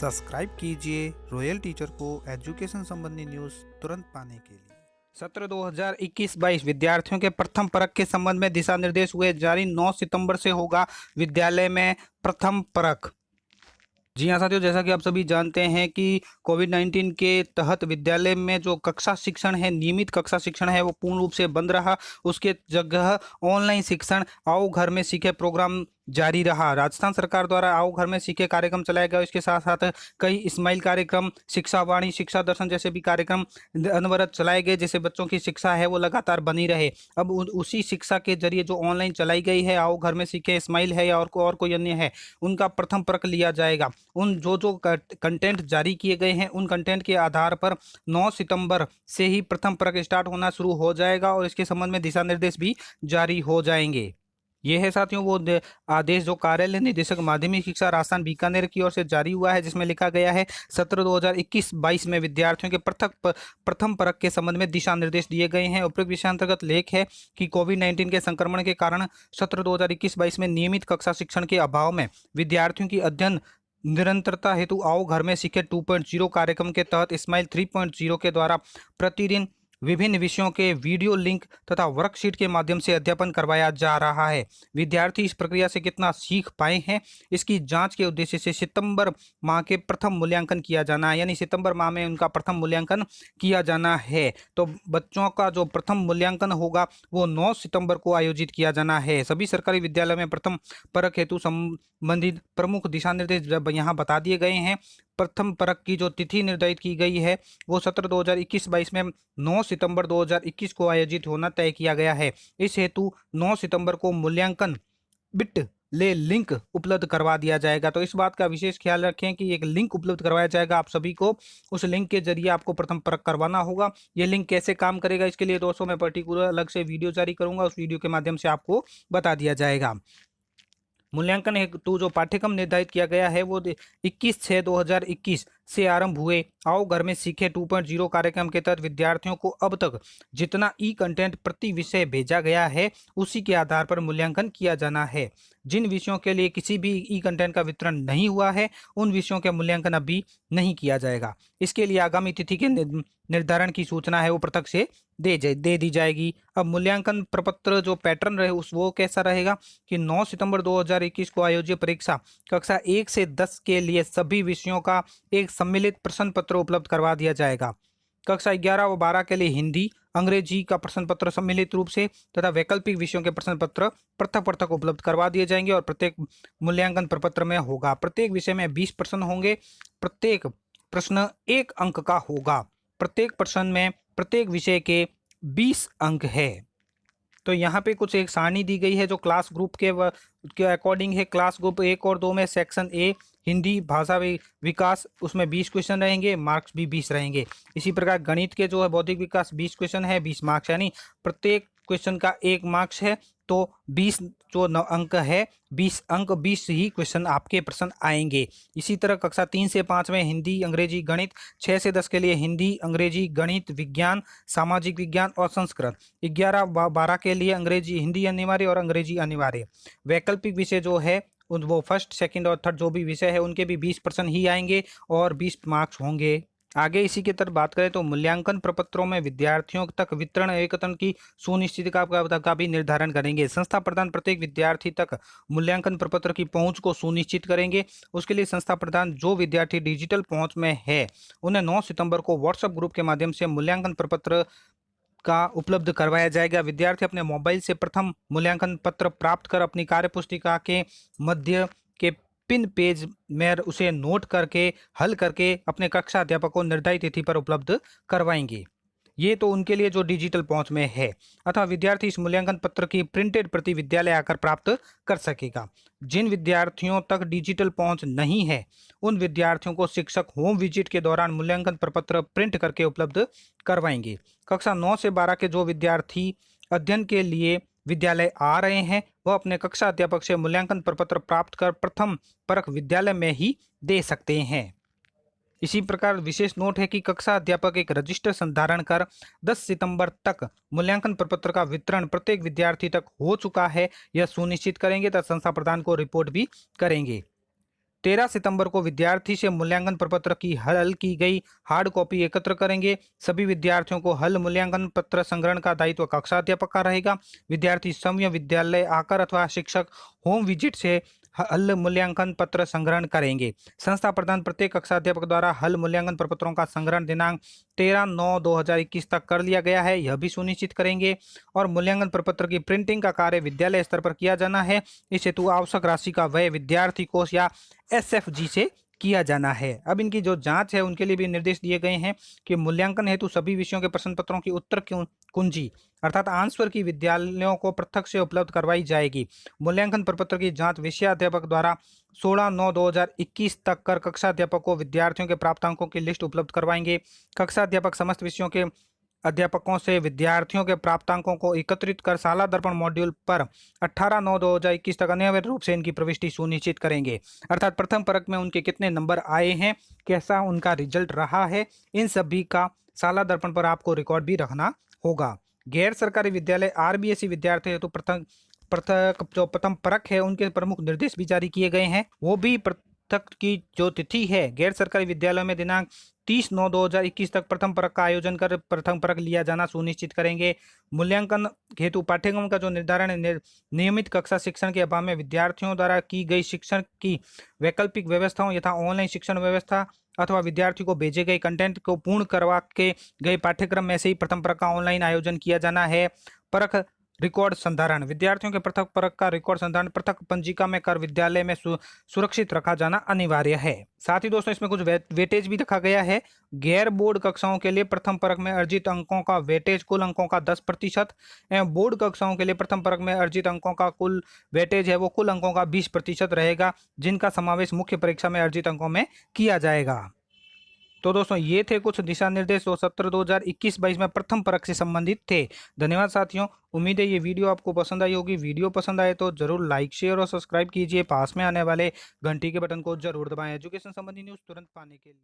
Subscribe कीजिए royal teacher को education संबंधी न्यूज़ तुरंत पाने के लिए। सत्र 2021-22 विद्यार्थियों के प्रथम परख के संबंध में दिशा निर्देश हुए जारी। 9 सितंबर से होगा विद्यालय में प्रथम परख। जी हाँ साथियों, जैसा कि आप सभी जानते हैं कि कोविड-19 के तहत विद्यालय में जो कक्षा शिक्षण है, नियमित कक्षा शिक्षण है, वो पूर्ण रूप से बंद रहा। उसके जगह ऑनलाइन शिक्षण आओ घर में सीखे प्रोग्राम जारी रहा। राजस्थान सरकार द्वारा आओ घर में सीखे कार्यक्रम चलाया गया। इसके साथ साथ कई स्माइल कार्यक्रम, शिक्षा वाणी, शिक्षा दर्शन जैसे भी कार्यक्रम अनवरत चलाए गए, जिससे बच्चों की शिक्षा है वो लगातार बनी रहे। अब उसी शिक्षा के जरिए जो ऑनलाइन चलाई गई है, आओ घर में सीखे, स्माइल है या और कोई अन्य है, उनका प्रथम परख लिया जाएगा। उन जो कंटेंट जारी किए गए हैं, उन कंटेंट के आधार पर 9 सितंबर से ही प्रथम परख स्टार्ट होना शुरू हो जाएगा और इसके संबंध में दिशा निर्देश भी जारी हो जाएंगे। ये है साथियों वो आदेश जो कार्यालय निदेशक माध्यमिक शिक्षा राजस्थान बीकानेर की ओर से जारी हुआ है, जिसमें लिखा गया है सत्र 2021-22 में विद्यार्थियों के प्रथम परख के संबंध में दिशा निर्देश दिए गए हैं। उपरोक्त विषय अंतर्गत लेख है कि कोविड-19 के संक्रमण के कारण सत्र 2021-22 में नियमित कक्षा शिक्षण के अभाव में विद्यार्थियों की अध्ययन निरंतरता हेतु आओ घर में सीखे 2.0 कार्यक्रम के तहत स्माइल 3.0 के द्वारा प्रतिदिन विभिन्न विषयों के वीडियो लिंक तथा वर्कशीट के माध्यम से अध्यापन करवाया जा रहा है। विद्यार्थी इस प्रक्रिया से कितना सीख पाए हैं, इसकी जांच के उद्देश्य से सितंबर माह के प्रथम मूल्यांकन किया जाना है, यानी सितंबर माह में उनका प्रथम मूल्यांकन किया जाना है। तो बच्चों का जो प्रथम मूल्यांकन होगा वो 9 सितंबर को आयोजित किया जाना है। सभी सरकारी विद्यालय में प्रथम परख हेतु संबंधित प्रमुख दिशा निर्देश यहाँ बता दिए गए हैं। प्रथम परख की जो तिथि निर्धारित की गई है वो सत्र 2021-22 में 9 सितंबर 2021 को आयोजित होना तय किया गया है। इस हेतु 9 सितंबर को मूल्यांकन बिट ले लिंक उपलब्ध करवा दिया जाएगा। तो इस बात का विशेष ख्याल रखें कि एक लिंक उपलब्ध करवाया जाएगा आप सभी को। उस लिंक के जरिए आपको प्रथम परख करवाना होगा। ये लिंक कैसे काम करेगा, इसके लिए दोस्तों मैं पर्टिकुलर अलग से वीडियो जारी करूंगा, उस वीडियो के माध्यम से आपको बता दिया जाएगा। मूल्यांकन हेतु जो पाठ्यक्रम निर्धारित किया गया है वो 21/6/2021 से आरंभ हुए आओ घर में सीखे 2.0 कार्यक्रम के तहत विद्यार्थियों को अब तक जितना ई कंटेंट प्रति विषय भेजा गया है उसी के आधार पर मूल्यांकन किया जाना है। जिन विषयों के लिए किसी भी ई कंटेंट का वितरण नहीं हुआ है उन विषयों का मूल्यांकन अभी नहीं किया जाएगा। इसके लिए आगामी तिथि के निर्धारण की सूचना है वो पृथक से दे दी जाएगी। अब मूल्यांकन प्रपत्र जो पैटर्न रहे उस वो कैसा रहेगा कि 9 सितंबर 2021 को आयोजित परीक्षा कक्षा 1 से 10 के लिए सभी विषयों का एक सम्मिलित प्रश्न पत्र उपलब्ध करवा दिया जाएगा। कक्षा 11 व 12 के लिए हिंदी अंग्रेजी का प्रश्न पत्र सम्मिलित रूप से तथा वैकल्पिक विषयों के प्रश्न पत्र पृथक पृथक उपलब्ध करवा दिए जाएंगे और प्रत्येक मूल्यांकन प्रपत्र में होगा। प्रत्येक विषय में 20 प्रश्न होंगे। प्रत्येक प्रश्न 1 अंक का होगा। प्रत्येक प्रश्न में प्रत्येक विषय के 20 अंक है। तो यहाँ पे कुछ एक सारणी दी गई है जो क्लास ग्रुप के अकॉर्डिंग है। क्लास ग्रुप 1 और 2 में सेक्शन ए हिंदी भाषा विकास उसमें 20 क्वेश्चन रहेंगे, मार्क्स भी 20 रहेंगे। इसी प्रकार गणित के जो है बौद्धिक विकास 20 क्वेश्चन है, 20 मार्क्स, यानी प्रत्येक क्वेश्चन का 1 मार्क्स है। तो 20 जो अंक है 20 अंक 20 ही क्वेश्चन आपके प्रश्न आएंगे। इसी तरह कक्षा 3 से 5 में हिंदी अंग्रेजी गणित, 6 से 10 के लिए हिंदी अंग्रेजी गणित विज्ञान सामाजिक विज्ञान और संस्कृत, 11-12 के लिए अंग्रेजी हिंदी अनिवार्य और अंग्रेजी अनिवार्य। वैकल्पिक विषय जो है वो फर्स्ट सेकंड और थर्ड जो भी विषय है उनके भी 20% ही आएंगे और 20 मार्क्स होंगे। आगे इसी की तरफ बात करें तो मूल्यांकन प्रपत्रों में विद्यार्थियों तक वितरण एकत्रण की सुनिश्चित का भी निर्धारण करेंगे। संस्था प्रधान प्रत्येक विद्यार्थी तक मूल्यांकन प्रपत्र की पहुंच को सुनिश्चित करेंगे। उसके लिए संस्था प्रधान जो विद्यार्थी डिजिटल पहुंच में है उन्हें 9 सितंबर को व्हाट्सएप ग्रुप के माध्यम से मूल्यांकन प्रपत्र का उपलब्ध करवाया जाएगा। विद्यार्थी अपने मोबाइल से प्रथम मूल्यांकन पत्र प्राप्त कर अपनी कार्य पुस्तिका के मध्य के पिन पेज में उसे नोट करके हल करके अपने कक्षा अध्यापक को निर्धारित तिथि पर उपलब्ध करवाएंगे। ये तो उनके लिए जो डिजिटल पहुंच में है, अथवा विद्यार्थी इस मूल्यांकन पत्र की प्रिंटेड प्रति विद्यालय आकर प्राप्त कर सकेगा। जिन विद्यार्थियों तक डिजिटल पहुंच नहीं है उन विद्यार्थियों को शिक्षक होम विजिट के दौरान मूल्यांकन प्रपत्र प्रिंट करके उपलब्ध करवाएंगे। कक्षा 9 से 12 के जो विद्यार्थी अध्ययन के लिए विद्यालय आ रहे हैं वह अपने कक्षा अध्यापक से मूल्यांकन प्रपत्र प्राप्त कर प्रथम परख विद्यालय में ही दे सकते हैं। इसी प्रकार विशेष नोट है कि कक्षा अध्यापक एक रजिस्टर संधारण कर 10 सितंबर तक मूल्यांकन प्रपत्र का वितरण प्रत्येक विद्यार्थी तक हो चुका है यह सुनिश्चित करेंगे तथा संस्था प्रधान को रिपोर्ट भी करेंगे। 13 सितंबर को विद्यार्थी से मूल्यांकन प्रपत्र की हल की गई हार्ड कॉपी एकत्र करेंगे। सभी विद्यार्थियों को हल मूल्यांकन पत्र संग्रहण का दायित्व कक्षा अध्यापक का रहेगा। विद्यार्थी स्वयं विद्यालय आकर अथवा शिक्षक होम विजिट से हल मूल्यांकन पत्र संग्रहण करेंगे। संस्था प्रधान प्रत्येक कक्षा अध्यापक द्वारा हल मूल्यांकन प्रपत्रों का संग्रहण दिनांक 13/9/2021 तक कर लिया गया है, यह भी सुनिश्चित करेंगे। और मूल्यांकन प्रपत्र की प्रिंटिंग का कार्य विद्यालय स्तर पर किया जाना है। इस हेतु आवश्यक राशि का व्यय विद्यार्थी कोष या एसएफजी से किया जाना है। अब इनकी जो जांच है उनके लिए भी निर्देश दिए गए हैं कि मूल्यांकन हेतु सभी विषयों के प्रश्न पत्रों की उत्तर कुंजी अर्थात आंसर की विद्यालयों को पृथक से उपलब्ध करवाई जाएगी। मूल्यांकन प्रपत्र की जांच विषयाध्यापक द्वारा 16/9/2021 तक कर कक्षा अध्यापक को विद्यार्थियों के प्राप्तांकों की लिस्ट उपलब्ध करवाएंगे। कक्षा अध्यापक समस्त विषयों के अध्यापकों से विद्यार्थियों के प्राप्तांकों को एकत्रित कर शाला दर्पण मॉड्यूल पर 18/9/2021 तक अनिवार्य रूप से इनकी प्रविष्टि सुनिश्चित करेंगे। अर्थात प्रथम परक में उनके कितने नंबर आए हैं, कैसा उनका रिजल्ट रहा है, इन सभी का शाला दर्पण पर आपको रिकॉर्ड भी रखना होगा। गैर सरकारी विद्यालय आरबीएसई विद्यार्थी हेतु पृथक जो प्रथम परक है उनके प्रमुख निर्देश भी जारी किए गए हैं। वो भी पृथक की जो तिथि है गैर सरकारी विद्यालयों में दिनांक 30/9/2021 तक प्रथम परक का आयोजन कर प्रथम परक लिया जाना सुनिश्चित करेंगे। मूल्यांकन हेतु पाठ्यक्रम का जो निर्धारण नियमित कक्षा शिक्षण के अभाव में विद्यार्थियों द्वारा की गई शिक्षण की वैकल्पिक व्यवस्थाओं यथा ऑनलाइन शिक्षण व्यवस्था अथवा विद्यार्थी को भेजे गए कंटेंट को पूर्ण करवा के गए पाठ्यक्रम में से ही प्रथम परक का ऑनलाइन आयोजन किया जाना है। परख रिकॉर्ड संधारण विद्यार्थियों के पृथक परक का रिकॉर्ड संधारण पृथक पंजिका में कर विद्यालय में सुरक्षित रखा जाना अनिवार्य है। साथ ही दोस्तों इसमें कुछ वेटेज भी रखा गया है। गैर बोर्ड कक्षाओं के लिए प्रथम परक में अर्जित अंकों का वेटेज कुल अंकों का 10% एवं बोर्ड कक्षाओं के लिए प्रथम परक में अर्जित अंकों का कुल वेटेज है वो कुल अंकों का 20% रहेगा, जिनका समावेश मुख्य परीक्षा में अर्जित अंकों में किया जाएगा। तो दोस्तों ये थे कुछ दिशा निर्देश जो सत्र 2021-22 में प्रथम परख से संबंधित थे। धन्यवाद साथियों, उम्मीद है ये वीडियो आपको पसंद आई होगी। वीडियो पसंद आए तो जरूर लाइक शेयर और सब्सक्राइब कीजिए। पास में आने वाले घंटी के बटन को जरूर दबाएं एजुकेशन संबंधी न्यूज़ तुरंत पाने के लिए।